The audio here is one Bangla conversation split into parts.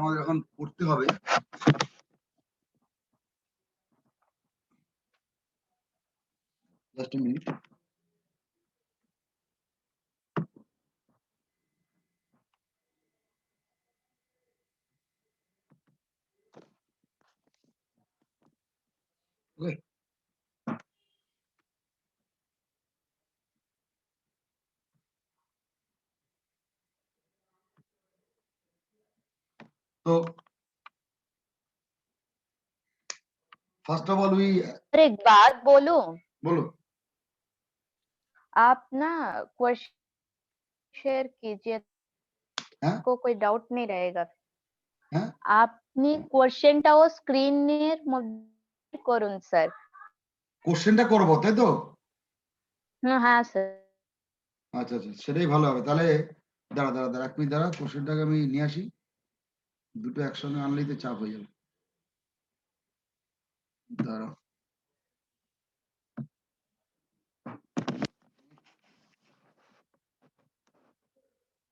আমাদের এখন পড়তে হবে। Just minute. ওকে, तो फर्स्ट ऑफ ऑल वी एक बात बोलूं, बोलो। आप ना क्वेश्चन शेयर कीजिए, হ্যাঁ को कोई डाउट नहीं रहेगा। হ্যাঁ আপনি কোশ্চেনটাও স্ক্রিনের মধ্যে করুন স্যার। কোশ্চেনটা করবো তাই তো? হ্যাঁ স্যার। আচ্ছা আচ্ছা, সেটাই ভালো হবে তাহলে। দাঁড়া দাঁড়া দাঁড়া, এক মিনিট দাঁড়া, কোশ্চেনটাকে আমি নিয়ে আসি। দুটো একসঙ্গে আনলেই তো চাপ হয়ে যাবে। দাঁড়া,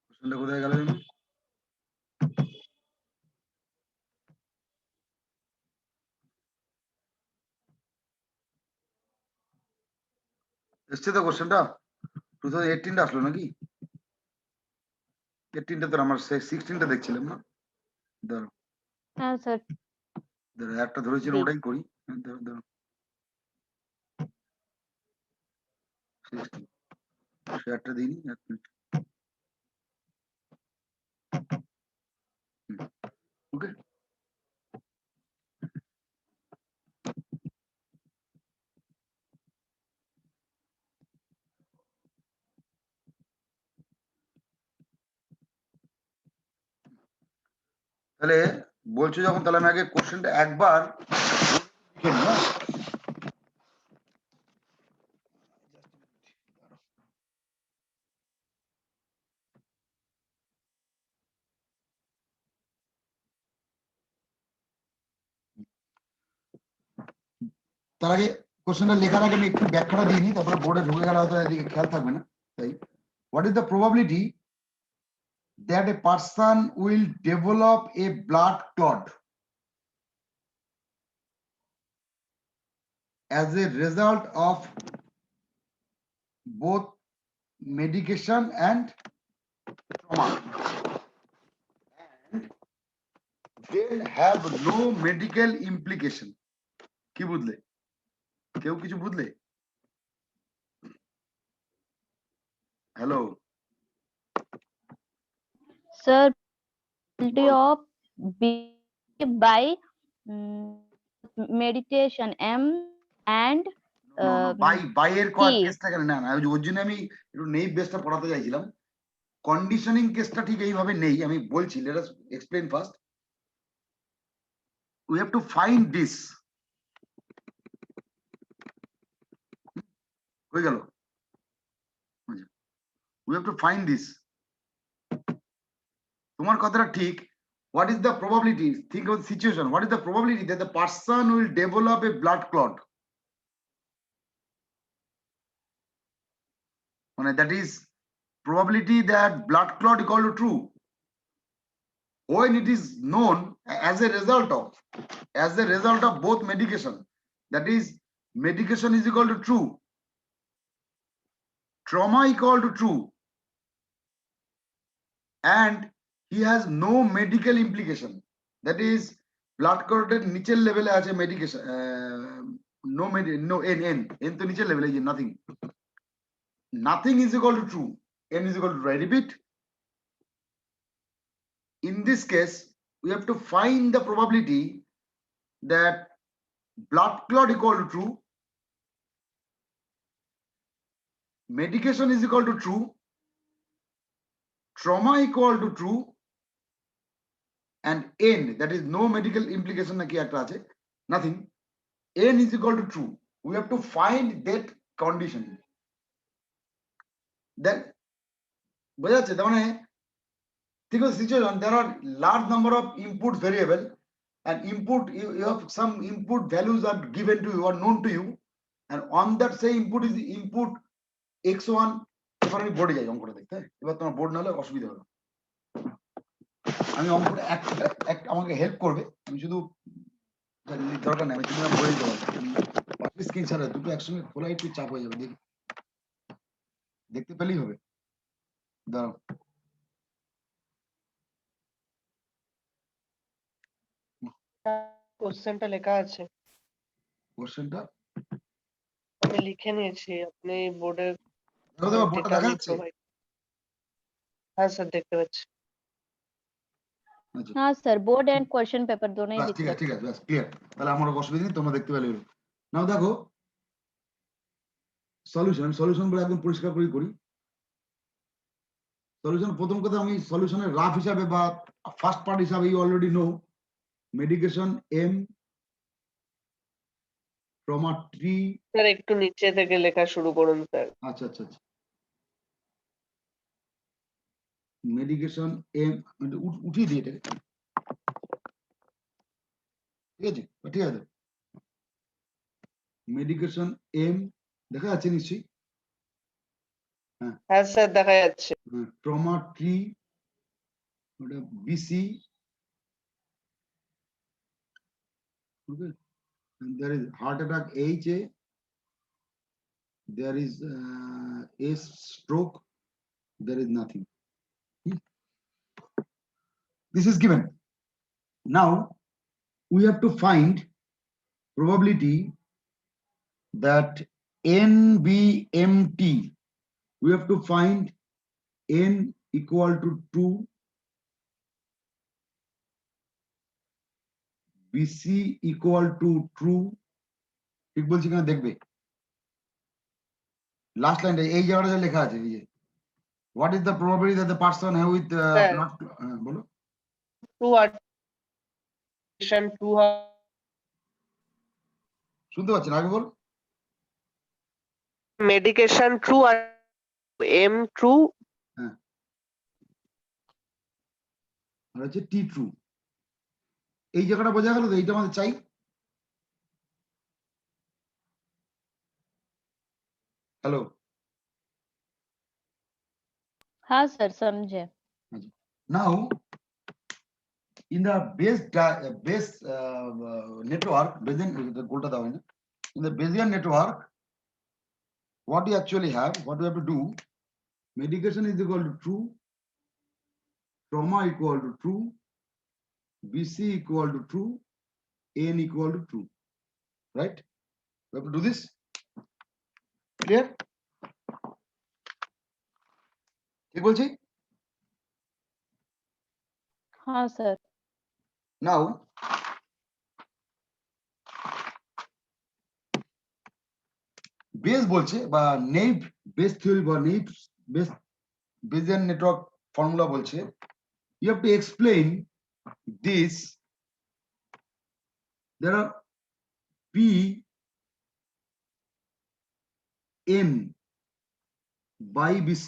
কোশ্চেনটা কোথায় গেল জানো? এসছে তো কোশ্চেনটা? 2018 আসলো নাকি? 18টা তো আমার 16টা দেখছিলাম না। দাঁড়া হ্যাঁ স্যার। দাঁড়া, একটা ধরেছিল জি। ওটাই করি। দাঁড়া দাঁড়া, 16 শেয়ারটা দিইনি, এক মিনিট। ওকে, তাহলে বলছো যখন, তাহলে আমি আগে কোশ্চেনটা একবার লিখে নিই। হ্যাঁ? তার আগে কোশ্চেনটা লেখার আগে আমি একটু ব্যাখ্যাটা দিয়ে নিই, তারপরে বোর্ডে ঢুকে গেলে হয়তো এদিকে খেয়াল থাকবে না। তাই, what is the probability that a person will develop a blood clot as a result of both medication and trauma and then have no medical implication? কি বুঝলে? কেউ কিছু বুঝলে? Hello sir, of B by meditation M and by এর T. কেসটা কেন না না, ওর জন্য আমি একটু নেই বেসটা পড়াতে চাইছিলাম। কন্ডিশনিং কেসটা ঠিক এইভাবে নেই, আমি বলছি, let us explain first. We have to find this. হয়ে গেল? We have to find this. তোমার কথাটা ঠিক। What is the probability? Think of the situation. What is the probability that the person will develop a blood clot? That is probability that blood clot equal to true when it is known as a result of both medication. That is, medication is equal to true, trauma equal to true, and he has no medical implication. That is, blood clot এর নিচের লেভেলে আছে মেডিকেশন, no n তো নিচের লেভেলে, যে nothing is equal to true, n is equal to true. I repeat, in this case we have to find the probability that blood clot equal to true, medication is equal to true, trauma equal to true, and n, that is no medical implication নাকি একটা আছে, nothing, n is equal to true. We have to find that condition. Then বোঝা যাচ্ছে? তার মানে think of the situation, there are large number of input variable, and input, you have some input values are given to you or known to you, and on that say input is the input x1. এবার আমি বোর্ডে যাই অঙ্কটা দেখতে। এবার তোমার বোর্ড না হলে অসুবিধা হবে। আমি অঙ্কটা আমাকে হেল্প করবে, আমি শুধু দরকার নেই, আমি তুমি বলে দিতে পারবো। স্ক্রিন ছাড়া দুটো একসঙ্গে খোলা একটু চাপ হয়ে যাবে, দেখতে পেলেই হবে। দাঁড়াও, কোশ্চেনটা লেখা আছে, কোশ্চেনটা আমি লিখে নিয়েছি, আপনি বোর্ডে বোর্ডটা দেখা যাচ্ছে? হ্যাঁ স্যার দেখতে পাচ্ছি। আচ্ছা हाँ sir, board and question paper दोनों ही বাস, दिख ঠিক আছে रहे ঠিক আছে, বাস ক্লিয়ার। তাহলে আমার অসুবিধা নেই, তোমরা দেখতে পেলে। নাও দেখো সলিউশন বলে একদম পরিষ্কার করে করি। সলিউশন, প্রথম কথা আমি সলিউশনের রাফ হিসাবে বা ফার্স্ট পার্ট হিসাবে you already know medication M from a tree। Sir একটু নিচে থেকে লেখা শুরু করুন স্যার। আচ্ছা আচ্ছা আচ্ছা, মেডিকেশন এম উঠিয়ে দিই এটাকে, ঠিক আছে ঠিক আছে। মেডিকেশন এম দেখা যাচ্ছে নিশ্চয়ই? হ্যাঁ স্যার দেখা যাচ্ছে। from a tree, ওটা BC, okay, and there is heart attack HA, there is a stroke, there is nothing. This is given. Now we have to find probability that NBMT, we have to find N equal to 2, BC equal to true, ঠিক বলছি কিনা দেখবে। লাস্ট লাইনটা এই জায়গাটা যা লেখা আছে, এই যে what is the probability that the person have with Sir. blood, বলো। টু addition টু শুনতে পাচ্ছেন? আগে বল। মেডিকেশন ট্রু আর এম ট্রু আর হচ্ছে টি ট্রু। এই জায়গাটা বোঝা গেল তো, এইটা আমাদের চাই। হ্যালো, हाँ सर, समझे। now in the base network, Bayesian, গোলটা দাও না, in the Bayesian network what you actually have, what we have to do, medication is equal to true, trauma equal to true, BC equal to true, N equal to true, right? We have to do this. Clear? ঠিক বলছি? हाँ सर। Now বেস বলছে বা নেইভ বেস থিওরি বা naive base Bayesian network formula বলছে you have to explain this, there are P N by BC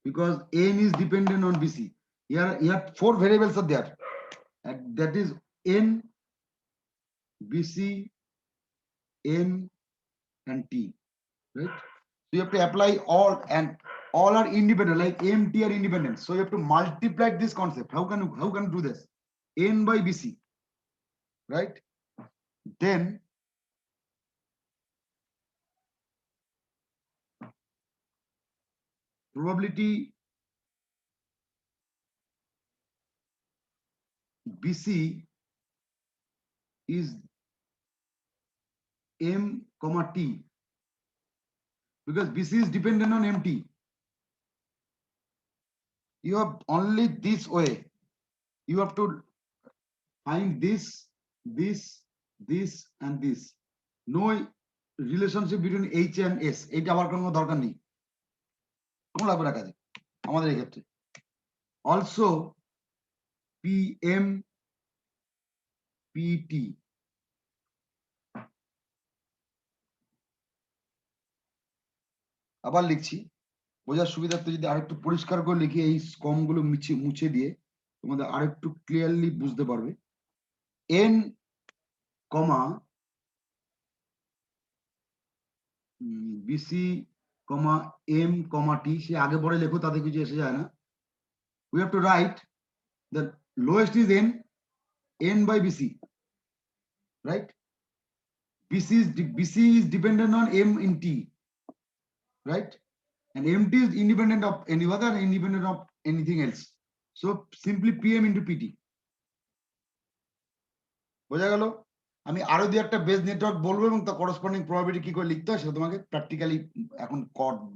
because N is dependent on BC. Here 4 variables are there, and that is N, BC, N and T, right? So you have to apply all, and all are independent, like M, T are independent. So you have to multiply this concept. How can you do this? N by BC, right? Then probability BC is M comma T because BC is dependent on MT. You have only this way. You have to find this, this, this and this. No relationship between H and S. এটা আবার কোনো দরকার নেই। কোন লাগবে না কাজে আমাদের এই ক্ষেত্রে। Also PM PT, আবার লিখছি বোঝার সুবিধার্থে, যদি আরেকটু পরিষ্কার করে লিখি এই কমগুলো মুছে দিয়ে তোমাদের আরেকটু ক্লিয়ারলি বুঝতে পারবে। N কমা BC কমা M কমা T, সে আগে পরে লেখো, তাতে কিছু এসে যায় না। We have to write The lowest is n by bc, right? bc is dependent on m in t, right? And mt is independent of any other, independent of anything else. So simply pm into pt. বোঝা গেল? আমি আরো দুই একটা বেস নেটওয়ার্ক বলবো এবং তার করসপন্ডিং প্রবাবিলিটি কি করে লিখতে হয় সেটা তোমাকে প্র্যাকটিক্যালি এখন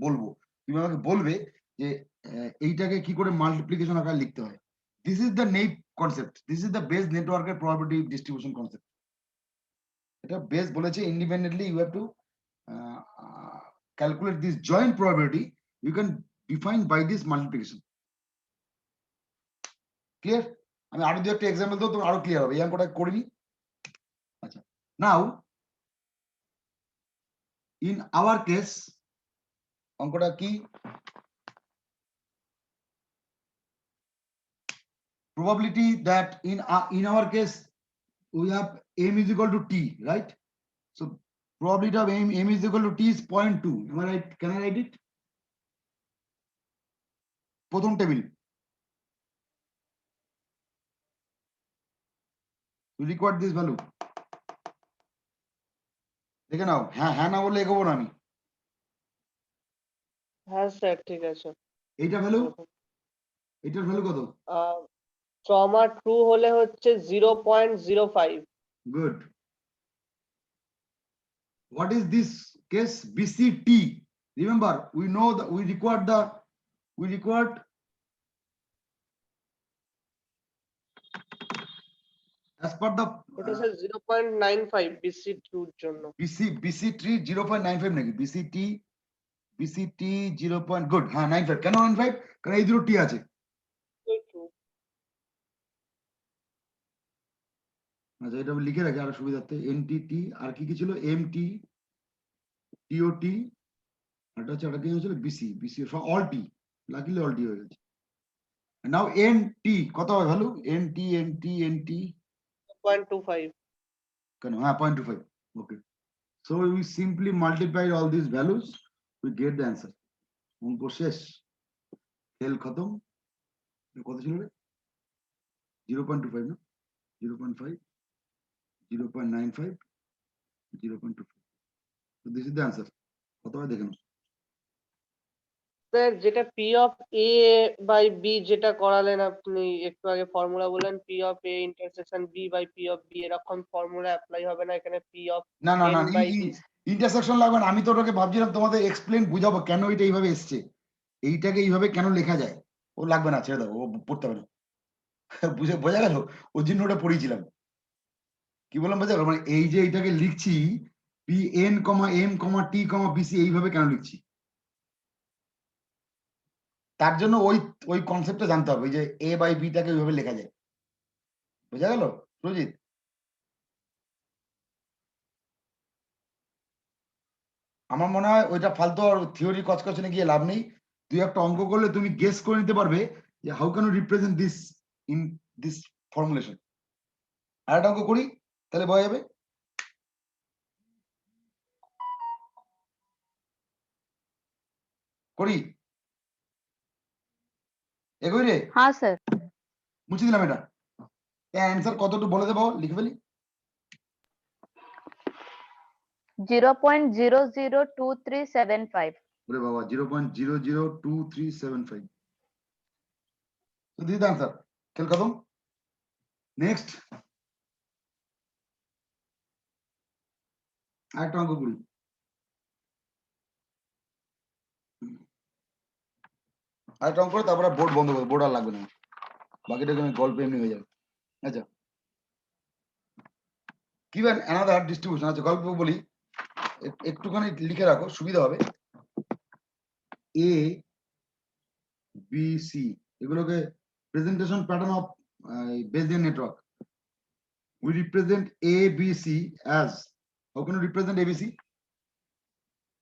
বলবো। তুমি আমাকে বলবে যে এইটাকে কি করে মাল্টিপ্লিকেশন আকারে লিখতে হয়। This is the net concept, this is the base নেটওয়ার্কের প্রবাবিলিটি ডিস্ট্রিবিউশন কনসেপ্ট। এটা বেস বলেছে independently you have to calculate this joint probability, you can define by this multiplication. Clear? আমি আরো দুই একটা এক্সাম্পল দাও, তোমার আরো ক্লিয়ার হবে। এই অঙ্কটা করিনি। আচ্ছা, নাও in our case অঙ্কটা কি, probability that in our case we have m is equal to t, right? So probability of m is equal to t is 0.2. Am I right? Can I write it? প্রথম table, you record this value, দেখে নাও। হ্যাঁ হ্যাঁ না বললে এগোবো না আমি। হ্যাঁ স্যার ঠিক আছে। এইটা ভ্যালু, এটার ভ্যালু কত? ট্রমা ট্রু হলে হচ্ছে 0.05। Good. What is this case? BCT. Remember, we know that we required as per the ওটা স্যার 0.95 বিসি ট্রুর জন্য। BC3 0.95 নাকি BCT 0. Good. হ্যাঁ 95 কেন 95? কারণ এই দুটো টি আছে। আচ্ছা এটা আমি লিখে রাখি আরো সুবিধার্থে। এনটিটি আর কি কি ছিল? এমটি, টিওটি, এটা হচ্ছে এটা কি হয়েছিল? বিসি সব অল টি, লাকিলি অল টি হয়ে গেছে। নাও এনটি কত হবে ভ্যালু? এনটি 0.25। কেন? হ্যাঁ 0.25। ওকে, so we simply multiply all these values, we get the answer. অঙ্ক শেষ, খেল খতম। কত ছিল রে? 0.25 না? 0.5, 0.95, 0.25. So this is the answer. কত হয় দেখে নাও। স্যার যেটা P of A by B যেটা করালেন আপনি একটু আগে ফর্মুলা বললেন, P of A intersection B by P of B, এরকম ফর্মুলা অ্যাপ্লাই হবে না এখানে? পি অফ না না না, এন বাই বি ইন্টারসেকশন লাগবে না। আমি তো ওটাকে ভাবছিলাম তোমাদের এক্সপ্লেন বুঝাবো কেন এটা এইভাবে এসছে, এইটাকে এইভাবে কেন লেখা যায়। ও লাগবে না, ছেড়ে দাও, ও পড়তে হবে না। বোঝা গেল? ওর জন্য ওটা পড়িয়েছিলাম। কি বললাম বোঝা গেল? মানে এই যে এইটাকে লিখছি পি এন কমা এম কমা টি কমা বিসি, এইভাবে কেন লিখছি, তার জন্য ওই কনসেপ্টটা জানতে হবে যে এ বাই বিটাকে ওইভাবে লেখা যায়। বোঝা গেল সুজিত? আমার মনে হয় ওইটা ফালতু থিওরি কচকচনে গিয়ে লাভ নেই। তুই একটা অঙ্ক করলে তুমি গেস করে নিতে পারবে যে how can you represent this in this formulation. আর একটা অঙ্ক করি, তাহলে বোঝা যাবে। করি, এগোই রে। हाँ सर। মুছে দিলাম এটা। অ্যান্সার কতটুকু বলে দেবো, লিখে ফেলি। 0.002375। ওরে বাবা, 0.002375। So this is the answer. খেল খতম। নেক্সট আরেকটা অঙ্ক করি। আরেকটা অঙ্ক করে তারপরে বোর্ড বন্ধ করবো, বোর্ড আর লাগবে না, বাকিটাকে আমি গল্প এমনি হয়ে যাবে। আচ্ছা, given another distribution, আচ্ছা গল্প বলি, একটুখানি লিখে রাখো সুবিধা হবে। এ বি সি এগুলোকে presentation pattern of Bayesian network. We represent ABC as, how can you represent ABC?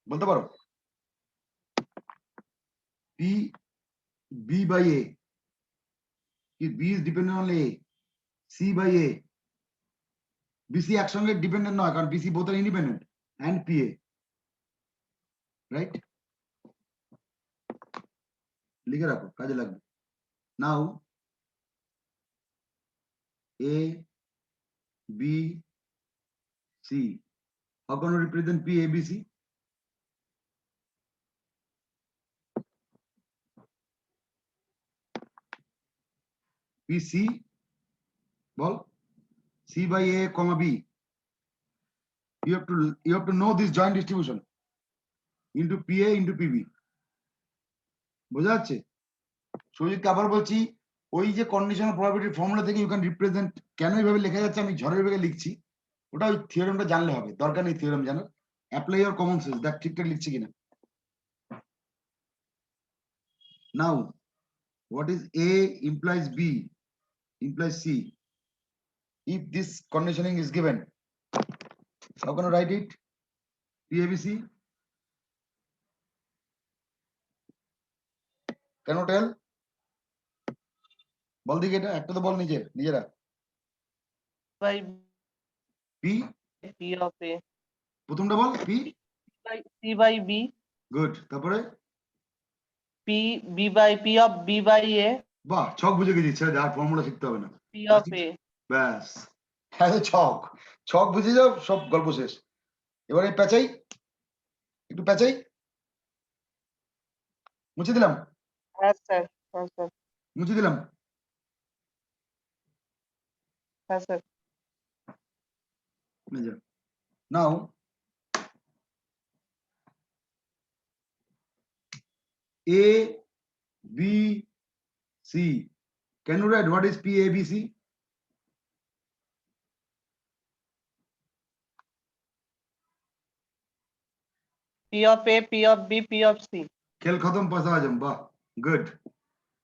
বলতে পারো? B by A, B is dependent on A, C by A, BC একসঙ্গে ডিপেন্ডেন্ট নয় কারণ BC both are independent, and PA, right? লিখে রাখো, কাজে লাগবে। নাও A, B, C. How can we represent P, A, B, C? P, C, well, C by A, comma B. You have to know this joint distribution into PA into PB. বোঝা যাচ্ছে? সুজিতকে আবার বলছি, ওই যে কন্ডিশনাল প্রবাবিলিটি ফর্মুলা থেকে ইউ ক্যান রিপ্রেজেন্ট, কেন এইভাবে লেখা যাচ্ছে আমি ঝড়ের বেগে লিখছি, ওটা ওই থিওরেমটা জানলে হবে, দরকার নেই থিওরেম জানার, অ্যাপ্লাই ইওর কমন সেন্স, দেখ ঠিকঠাক লিখছি কিনা। নাও what is A implies B implies C if this conditioning is given, how can I write it? PABC, can you tell? বল দিকে, এটা একটা তো বল নিজেরা। by P, P of A, প্রথমটা বল P, C by B, good, তারপরে P by P of B by A, বাহ, ছক বুঝে গেছি, ছেড়ে আর ফর্মুলা শিখতে হবে না, P of A. ব্যাস, হ্যাঁ ছক বুঝে যাও, সব গল্প শেষ। এবারে প্যাচাই, একটু প্যাচাই, মুছে দিলাম, হ্যাঁ স্যার, হ্যাঁ স্যার, মুছে দিলাম। হ্যাঁ sir. Now A, B, C. Can you write what is PABC? P of A, P of B, P of C. খেল খতম, পাসা আজম, বাহ, good.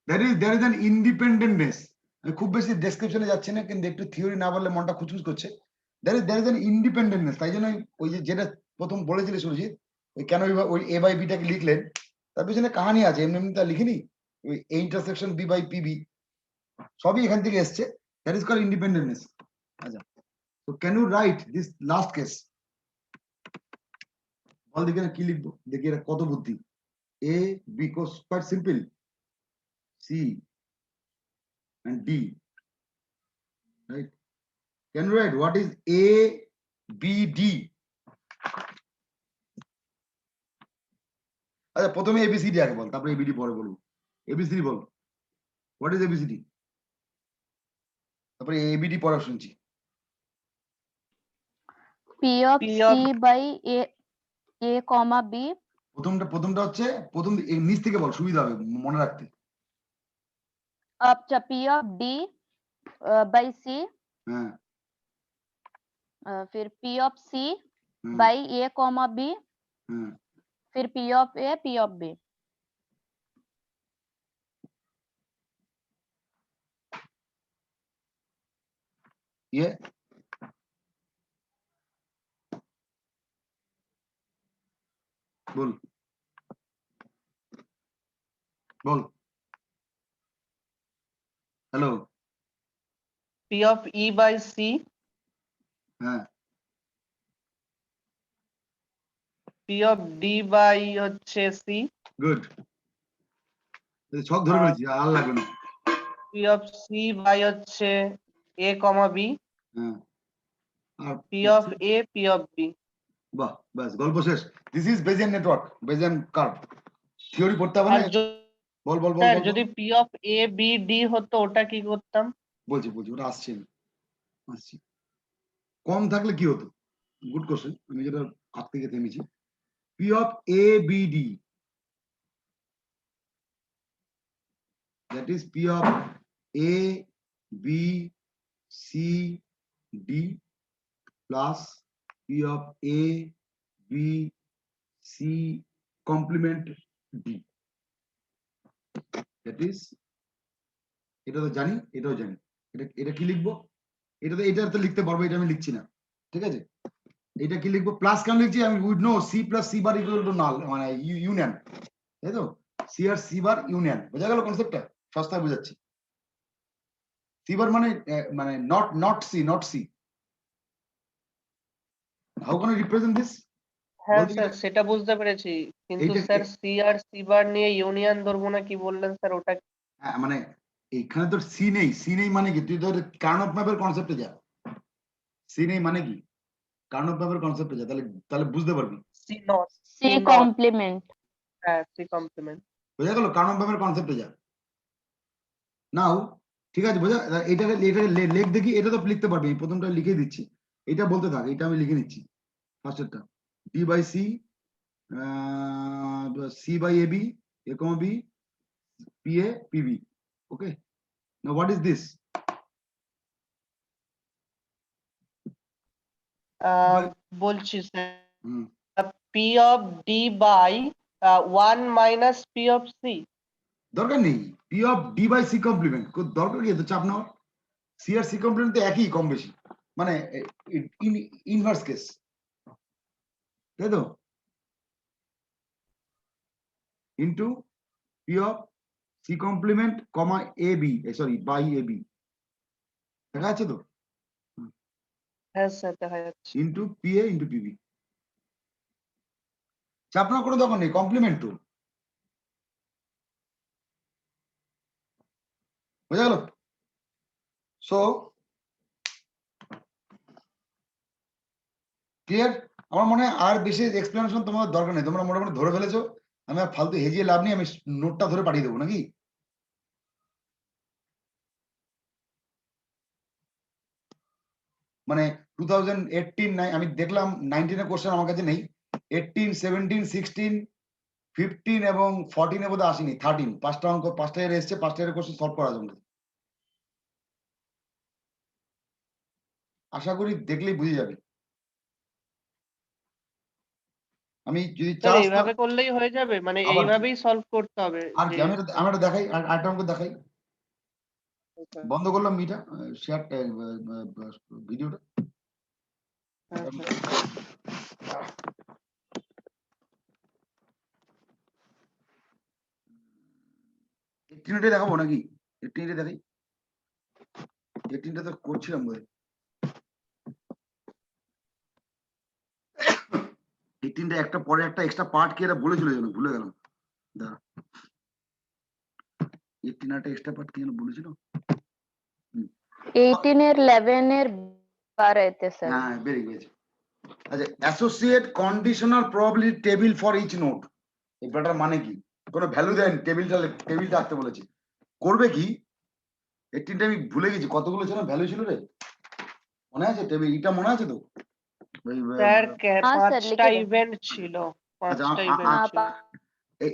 there is an independentness, আমি খুব বেশি ডেসক্রিপশনে যাচ্ছি না, কিন্তু একটু থিওরি না বললে মনটা খুচখুচ করছে। there is an independentness, তাই জন্য ওই যে যেটা প্রথম বলেছিলে সুরজিৎ, ওই কেন ওই A by B টাকে লিখলেন, তার পিছনে কাহিনী আছে, এমনি এমনি তা লিখিনি। ওই A intersection B by PB সবই এখান থেকে এসছে, that is called independentness. আচ্ছা, so can you write this last case? বল দেখি না কি লিখবো, দেখি এটা কত বুদ্ধি। A, B, quite simple, C and D, right? Can you write what is A, B, D? আচ্ছা, প্রথমে ABCD আগে বল, তারপরে ABD পরে বলবো। ABCD ball, what is ABCD? তারপরে ABD পড়া শুনছি। P of C by A comma B. প্রথমটা হচ্ছে, প্রথম নিচ থেকে বল, সুবিধা হবে মনে রাখতে। अच्छा, P of D by C, হ্যাঁ, फिर P of C by A comma B, হ্যাঁ, फिर P of A, P of B. ये বল বল, hello, P of E by C, হ্যাঁ, P of D by হচ্ছে C, গুড, ছক ধরে ফেলেছি, আর লাগবে না। P of C by হচ্ছে A comma B, হ্যাঁ, আর P of A, P of B. বাহ, ব্যাস গল্প শেষ। This is Bayesian network, Bayesian curve. Theory পড়তে হবে আর না, বল বল বল স্যার বল, যদি P of A, B, D হতো ওটা কি করতাম? বলছি ওটা আসছে, আসছি। কম থাকলে কি হতো? গুড কোশ্চেন, আমি যেটা হাত থেকে থেমেছি। P of A, B, D, that is P of A, B, C, D plus P of A, B, C complement D, that is, এটা তো জানি, এটাও জানি, এটা কি লিখবো, এটা তো লিখতে পারবো, এটা আমি লিখছি না, ঠিক আছে। এটা কি লিখবো, প্লাস কেন লিখছি, আমি we'd know C plus C bar equal to null, মানে ইউনিয়ন, তাই তো, সি আর সি বার ইউনিয়ন, বোঝা গেল কনসেপ্টটা, সস্তায় বোঝাচ্ছি। সি বার মানে not C, how can I represent this? হ্যাঁ স্যার, সেটা বুঝতে পেরেছি, কিন্তু স্যার সি আর সি বার নিয়ে ইউনিয়ন ধরবো না, কি বললেন স্যার ওটা? মানে এইখানে তোর সি নেই, সি নেই মানে কি? তুই তোর কার্নফ ম্যাপের কনসেপ্টে যা। সি নেই মানে কি? কার্নফ ম্যাপের কনসেপ্টে যা, তাহলে তাহলে বুঝতে পারবি। C not, C complement. হ্যাঁ সি কমপ্লিমেন্ট। বোঝা গেল? কার্নফ ম্যাপের কনসেপ্টে যা। নাও ঠিক আছে, বোঝা? এটাকে এটাকে লেখ দেখি, এটা তো লিখতে পারবি, এই প্রথমটা লিখে দিচ্ছি, এটা বলতে থাক, এটা আমি লিখে নিচ্ছি। ফার্স্টেরটা D by C, C by A B, A comma B, P A P B. Okay, now what is this? বলছি sir, hmm, P of D by 1 minus P of C. দরকার নেই, P of D by C complement, দরকার কি এত চাপ নেওয়ার? সি আর সি কমপ্লিমেন্ট তো একই কম বেশি, মানে ইনভার্স কেস, তাই তো? Into P of C complement comma A B, sorry by A B, দেখা যাচ্ছে তো? হ্যাঁ স্যার দেখা যাচ্ছে। Into P A into PB. চাপ নেওয়ার কোনো দরকার নেই, কমপ্লিমেন্ট তো। বোঝা গেল? So clear? আমার মনে হয় আর বেশি এক্সপ্লেনেশন তোমার দরকার নেই, তোমরা মোটামুটি ধরে ফেলেছো। আমি আর ফালতু হেজিয়ে লাভ নেই, আমি নোটটা ধরে পাঠিয়ে দেবো নাকি? মানে 2018 আমি দেখলাম 19 এর কোশ্চেন আমার কাছে নেই, 18, 17, 16, 15 এবং 14 এ বোধহয় আসেনি, 13 পাঁচটা অঙ্ক, পাঁচটা এর এসছে, পাঁচটা এর কোশ্চেন সলভ করা যাবে। আশা করি দেখলেই বুঝে যাবে। আমি যদি স্যার চাস এইভাবে করলেই হয়ে যাবে, মানে আবার কি? এইভাবেই সলভ করতে হবে আর যে কি? আমি একটা দেখাই, আরেকটা অঙ্ক দেখাই। বন্ধ করলাম মিটা, শেয়ার ভিডিওটা। হ্যাঁ স্যার। 18 দেখাবো নাকি? 18 দেখাই, 18 তো করছিলাম বলে। 18 একটা পরে একটা এক্সট্রা পার্ট কি এটা বলে চলে গেল, ভুলে গেলাম। দাঁড়া, 18 একটা এক্সট্রা পার্ট কি যেন বলেছিল। 18 এর 11 এর বার আইতে স্যার। হ্যাঁ বেরিয়ে গেছে। আচ্ছা, associate conditional probability table for each node, এটার মানে কি? কোনো ভ্যালু দেন, টেবিলটা আঁকতে বলেছে। করবে কি? 18টা আমি ভুলে গেছি কতগুলো ছিল ভ্যালু ছিল রে, মনে আছে? টেবিল এটা মনে আছে তো? স্যার হ্যাঁ স্যার, পাঁচটা লিখে দেন। ইভেন্ট ছিল, আচ্ছা, পাঁচটা ইভেন্ট হ্যাঁ, ছিল।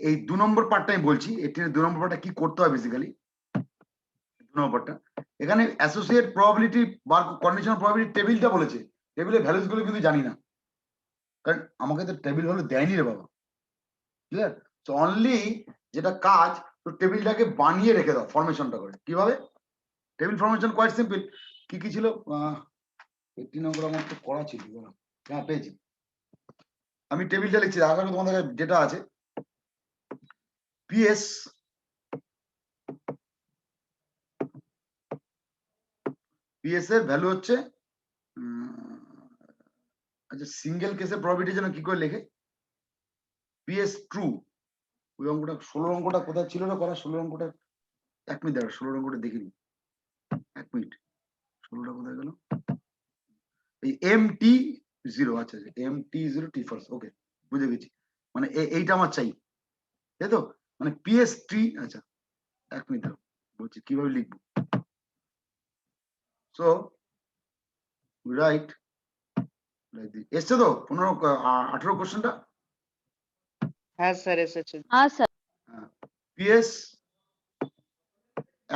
এই 2 নম্বর পার্টটা আমি বলছি, 18 এর 2 নম্বর পার্টটা কি করতে হয় বেসিক্যালি। 2 নম্বরটা এখানে অ্যাসোসিয়েট প্রবাবিলিটি বা কন্ডিশনাল প্রবাবিলিটি টেবিলটা বলেছে, টেবিলের ভ্যালুস গুলো কিন্তু জানি না, কারণ আমাকে তো টেবিল ভ্যালু দেয়নি রে বাবা। ক্লিয়ার? তো অনলি যেটা কাজ, তো টেবিলটাকে বানিয়ে রেখে দাও ফরমেশনটা করে। কিভাবে? Table formation quite simple. কি কি ছিল? 18 নম্বর আমার তো করা ছিল, হ্যাঁ পেয়েছি। আমি টেবিলটা লিখছি, আশা করি তোমাদের কাছে যেটা আছে। পিএস এর ভ্যালু হচ্ছে, আচ্ছা সিঙ্গেল কেসের প্রবাবিলিটি যেন কি করে লেখে? পিএস ট্রু, ওই অঙ্কটা 16 অঙ্কটা কোথায় ছিল না করা? 16 অঙ্কটা 1 মিনিট দাঁড়া, 16 অঙ্কটা দেখিনি, 1 মিনিট। 16টা কোথায় গেল? এই MT0, আচ্ছা MT0 টি ফার্স্ট, ওকে বুঝে গেছি। মানে এইটা আমার চাই, তাই তো? মানে পিএস ট্রি, আচ্ছা 1 মিনিট দাঁড়াও, বলছি কিভাবে লিখবো। সো রাইট এসছে তো 18 কোশ্চেনটা। হ্যাঁ স্যার এসেছে। হ্যাঁ স্যার। পিএস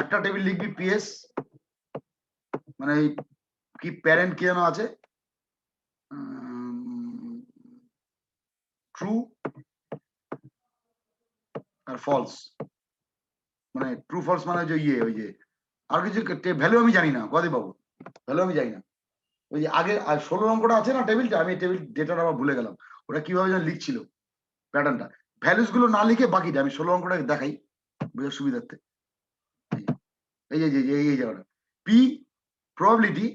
একটা টেবিল লিখবি, পিএস মানে কি প্যারেন্ট কি যেন আছে, ট্রু আর ফলস, মানে ট্রু ফলস মানে যে ওই যে আর কিছু ভ্যালু আমি জানি না গদি বাবু, ভ্যালু আমি জানি না। ওই যে আগে 16 অঙ্কটা আছে না টেবিলটা, আমি টেবিল ডেটাটা আবার ভুলে গেলাম, ওটা কিভাবে যেন লিখছিল প্যাটার্নটা। ভ্যালুস গুলো না লিখে বাকিটা আমি 16 অঙ্কটা দেখাই বোঝার সুবিধার্থে। এই যে এই জায়গাটা P probability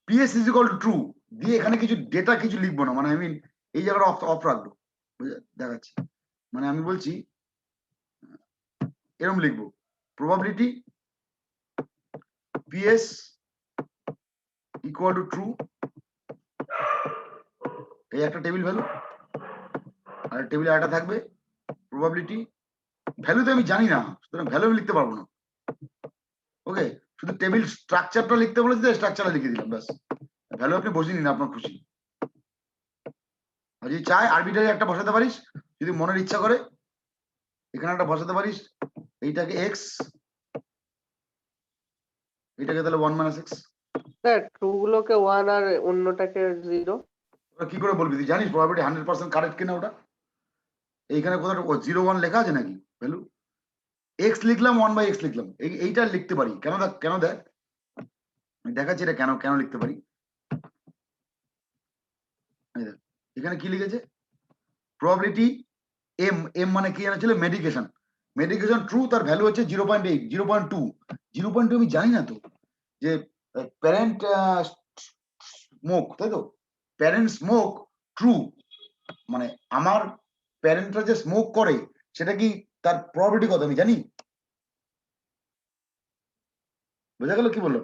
PS is equal two true দিয়ে এখানে কিছু ডেটা কিছু লিখবো না, মানে আমি এই জায়গাটা অফ রাখবো, দেখাচ্ছি। মানে আমি বলছি এরকম লিখবো, probability PS equal to true, এই একটা টেবিল ভ্যালু, আর টেবিলে আরেকটা থাকবে প্রবাবিলিটি। ভ্যালু তো আমি জানি না, সুতরাং ভ্যালু আমি লিখতে পারবো না। ওকে, শুধু টেবিল স্ট্রাকচারটা লিখতে বলেছি, স্ট্রাকচারটা লিখে দিলাম ব্যাস। ভ্যালু আপনি বসিয়ে নিন আপনার খুশি। আর যদি চাই আরবিটারি একটা বসাতে পারিস, যদি মনের ইচ্ছা করে এখানে একটা বসাতে পারিস, এইটাকে এক্স, এটাকে তাহলে 1 - x। স্যার ট্রু গুলোকে 1 আর অন্যটাকে 0। ওটা কি করে বলবি? তুই জানিস প্রবাবিলিটি 100% কারেক্ট কিনা ওটা? এইখানে কোথাও 0 1 লেখা আছে নাকি? ভ্যালু এক্স লিখলাম, 1/x লিখলাম, এইটা লিখতে পারি কেন? কেন দেখ, আমি দেখাচ্ছি এটা কেন কেন লিখতে পারি। এই দেখ, এখানে কি লিখেছে? প্রবাবিলিটি এম, এম মানে কি জানা ছিল? মেডিকেশন। মেডিকেশন ট্রু, তার ভ্যালু হচ্ছে 0.8, 0.2। 0.2 আমি জানি না তো যে প্যারেন্ট স্মোক, তাই তো? প্যারেন্ট স্মোক ট্রু, মানে আমার প্যারেন্টরা যে স্মোক করে সেটা কি তার প্রবাবিলিটি কত আমি জানি? বোঝা গেল কি বললাম?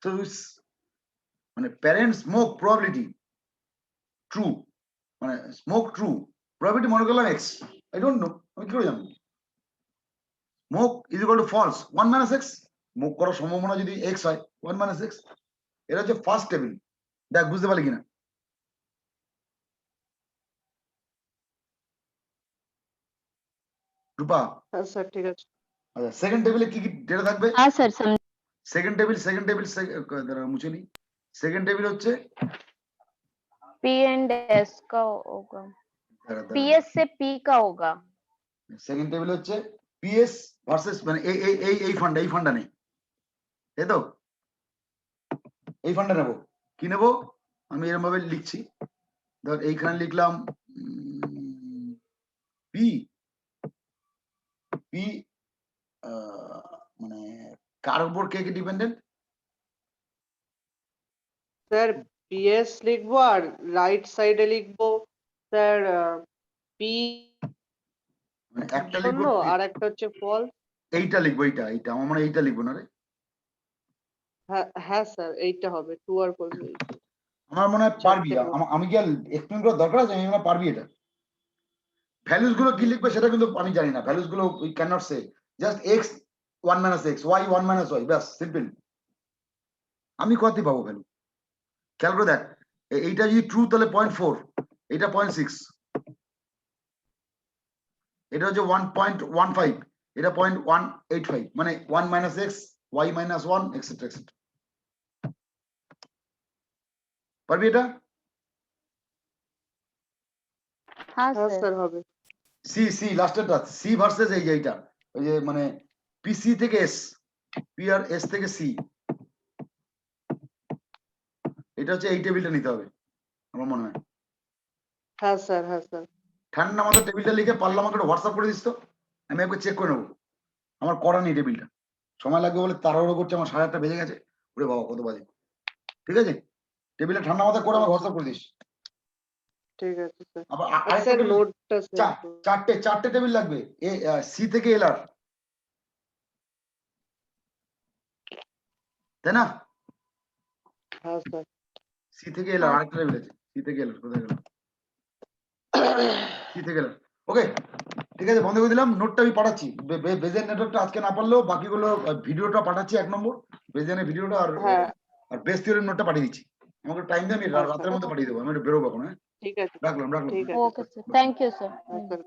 তো মানে প্যারেন্ট স্মোক প্রবাবিলিটি ট্রু, মানে স্মোক ট্রু, প্রবাবিলিটি মনে করলাম এক্স, আই ডোন্ট নো, আমি কি করে জানবো? Smoke is equal to false 1 - x, smoke করার সম্ভাবনা যদি এক্স হয় 1 - x। এটা হচ্ছে ফার্স্ট টেবিল। দেখ বুঝতে পারলি কিনা রূপা? হ্যাঁ স্যার ঠিক আছে। আচ্ছা, সেকেন্ড টেবিলে কি কি ডেটা থাকবে? हाँ सर समझ সেকেন্ড টেবিল দাঁড়া মুছে নি। সেকেন্ড টেবিল হচ্ছে P and S का होगा, PS से P का होगा। সেকেন্ড টেবিল হচ্ছে পিএস ভার্সেস, মানে এই ফান্ডা নেই, তাই তো? এই ফান্ডা নেবো, কি নেবো? আমি এরকম ভাবে লিখছি, ধর এইখানে লিখলাম পি পি, মানে কার উপর কে কে ডিপেন্ডেন্ট? স্যার PS লিখবো আর রাইট সাইডে লিখবো স্যার পি মানে একটা শূন্য লিখবো, আর একটা হচ্ছে ফলস। এইটা লিখবো, এইটা আমার মনে হয় এইটা লিখবো না রে, হ্যাঁ স্যার এইটা হবে ট্রু আর ফলস। আমার মনে হয় পারবি। চারটে হবে। আমি কি আর এক্সপ্লেন করার দরকার আছে? আমি মনে হয় পারবি এটা। ভ্যালুস গুলো কি লিখবে সেটা কিন্তু আমি জানি না, ভ্যালুস গুলো we can not say, just x 1 - x, y 1 - y, ব্যাস সিম্পল। আমি কতই পাবো ভ্যালু? খেয়াল করে দেখ, এইটা যদি ট্রু তাহলে 0.4, এটা 0.6, এটা হচ্ছে 1.15, এটা 0.185, মানে 1 - x, y - 1, এক্সেট্রা এক্সেট্রা। পারবি এটা? हाँ হ্যাঁ सर স্যার হবে। সি লাস্টেরটা, সি ভার্সেস এই যে এইটা, ওই যে মানে পিসি থেকে এস, পি আর এস থেকে সি, এটা হচ্ছে এই টেবিলটা নিতে হবে আমার মনে হয়। হ্যাঁ স্যার হ্যাঁ স্যার। ঠান্ডা মাথায় টেবিলটা লিখে পারলে আমাকে হোয়াটসঅ্যাপ করে দিস তো, আমি একবার চেক করে নেবো। আমার করা নেই টেবিলটা, সময় লাগবে বলে তাড়াহুড়ো করছে, আমার 8:30 বেজে গেছে। ওরে বাবা কত বাজে! ঠিক আছে, টেবিলটা ঠান্ডা মাথায় করে আমার হোয়াটসঅ্যাপ করে দিস। ঠিক আছে স্যার। আবার আর আরেকটা স্যার টেবিল, নোটটা স্যার চারটে টেবিল লাগবে, এ সি থেকে এল আর, তাই না? হ্যাঁ স্যার। সি থেকে এল আর, আরেকটা টেবিল আছে সি থেকে এল আর, কোথায় গেল? সি থেকে এল আর। ওকে ঠিক আছে, বন্ধ করে দিলাম। নোটটা আমি পাঠাচ্ছি, বেজের নেটওয়ার্কটা আজকে না পারলেও বাকিগুলো ভিডিওটা পাঠাচ্ছি 1 নম্বর বেজেনের ভিডিওটা, আর হ্যাঁ আর বেস থিওরির নোটটা পাঠিয়ে দিচ্ছি। আমাকে টাইম দিয়ে আমি হ্যাঁ স্যার রাতের মধ্যে পাঠিয়ে দেবো, আমি একটু বেরোবো এখন। হ্যাঁ, ঠিক আছে রাখলাম। ঠিক আছে okay sir, thank you sir. হ্যাঁ স্যার।